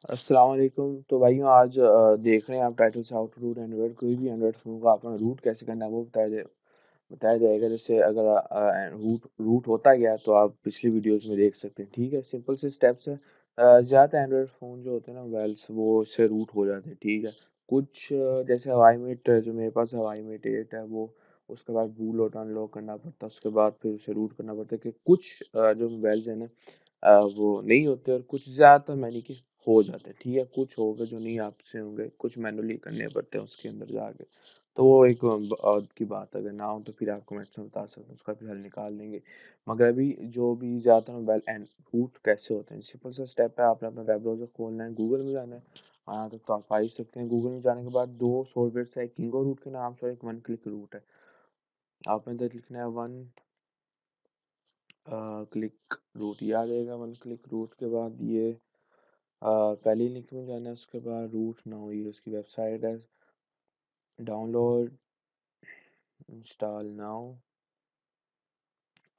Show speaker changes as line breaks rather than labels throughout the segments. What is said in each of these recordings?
अस्सलाम वालेकुम। तो भाइयों आज देख रहे हैं आप टाइटल से हाउ टू रूट एंड्रॉइड। कोई भी एंड्रॉइड फ़ोन को आपने रूट कैसे करना है वो बताया जाएगा। जैसे अगर रूट होता गया तो आप पिछली वीडियोस में देख सकते हैं। ठीक है, सिंपल से स्टेप्स है। ज़्यादातर एंड्रॉइड फ़ोन जो होते हैं ना मोबाइल्स वो उससे रूट हो जाते हैं। ठीक है, कुछ जैसे हवाई मिट जो मेरे पास हवाई मिट 8 है वो, उसके बाद बूट लोड अनलॉक करना पड़ता है, उसके बाद फिर उसे रूट करना पड़ता है। कि कुछ जो मोबाइल्स हैं ना वो नहीं होते और कुछ ज़्यादातर मैंने कि हो जाते हैं। ठीक है, कुछ होंगे जो नहीं आपसे होंगे, कुछ मैनुअली करने पड़ते हैं उसके अंदर जाके। तो वो एक की बात है, अगर ना हो तो फिर आपको मैं इसमें बता सकता हूँ, उसका भी हल निकाल लेंगे। मगर अभी जो भी ज़्यादातर मोबाइल एंड रूट कैसे होते हैं, सिंपल सा स्टेप है। आपने अपना वेब ब्राउज़र खोलना है, गूगल में जाना है। हाँ, तो आप आ ही सकते हैं। गूगल में जाने के बाद 2 सॉफ्टवेयर्स है, एक किंगो रूट के नाम से और एक वन क्लिक रूट है। आपने इधर लिखना है वन क्लिक रूट, याद रहेगा। वन क्लिक रूट के बाद ये पहले ही लिंक में जाना है, उसके बाद रूट नाउ, ये उसकी वेबसाइट है। डाउनलोड इंस्टॉल नाउ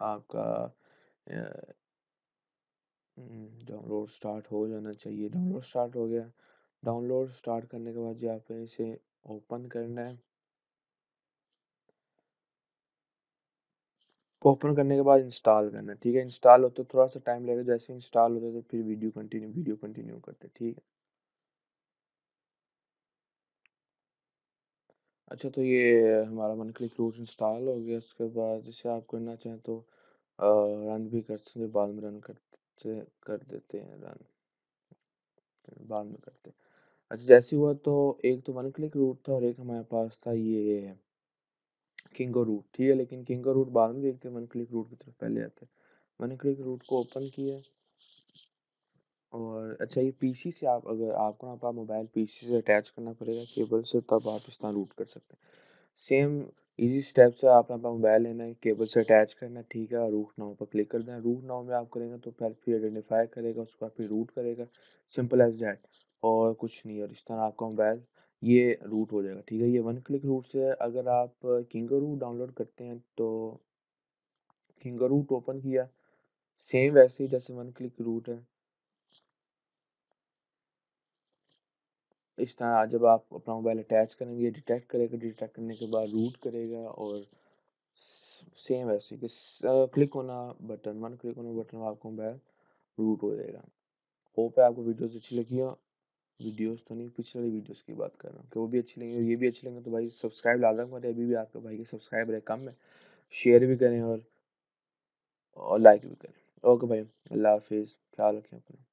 आपका डाउनलोड स्टार्ट हो जाना चाहिए। डाउनलोड स्टार्ट हो गया। डाउनलोड स्टार्ट करने के बाद जो आपको इसे ओपन करना है। ओपन करने के बाद इंस्टॉल करना है। ठीक है, इंस्टॉल होते थोड़ा सा टाइम लगेगा। जैसे इंस्टॉल होता है तो फिर वीडियो कंटिन्यू करते हैं। ठीक है। अच्छा, तो ये हमारा वन क्लिक रूट इंस्टॉल हो गया। उसके बाद जैसे आप करना चाहें तो रन भी कर सकते हैं, बाद में रन करते कर देते हैं रन, बाद में करते हैं। अच्छा, जैसे हुआ तो एक तो वन क्लिक रूट था और एक हमारे पास था ये किंगो रूट। ठीक है, लेकिन किंगो रूट बाद में देखते हैं, वन क्लिक रूट की तरफ पहले आते हैं। वन क्लिक रूट को ओपन किया। और अच्छा, ये पीसी से आप अगर आपको ना आपका मोबाइल पीसी से अटैच करना पड़ेगा केबल से, तब आप इस तरह रूट कर सकते हैं। सेम इजी स्टेप्स है। आपने अपना मोबाइल लेना है, केबल से अटैच करना है। ठीक है, और रूट नाउ पर क्लिक कर देना। रूट नाउ में आप करेंगे तो फिर आइडेंटिफाई करेगा, उसके बाद फिर रूट करेगा। सिंपल एज दैट, और कुछ नहीं। और इस तरह आपका मोबाइल ये रूट हो जाएगा। ठीक है, ये वन क्लिक रूट से है। अगर आप किंगो रूट डाउनलोड करते हैं तो किंगो रूट ओपन किया, सेम वैसे ही जैसे वन क्लिक रूट है। इस तरह जब आप अपना मोबाइल अटैच करेंगे, ये डिटेक्ट करेगा। डिटेक्ट करने के बाद रूट करेगा और सेम वैसे कि क्लिक होना बटन, वन क्लिक होना बटन में आपका मोबाइल रूट हो जाएगा। होप है आपको वीडियोस अच्छी लगी हो। वीडियोस तो नहीं, पिछले वाली वीडियोस की बात कर रहा हूँ कि वो भी अच्छी लगी और ये भी अच्छी लगी तो भाई सब्सक्राइब लाजम करें। अभी भी आपके भाई के सब्सक्राइबर है कम है। शेयर भी करें और लाइक भी करें। ओके भाई, अल्लाह हाफिज़, ख्याल रखें अपना।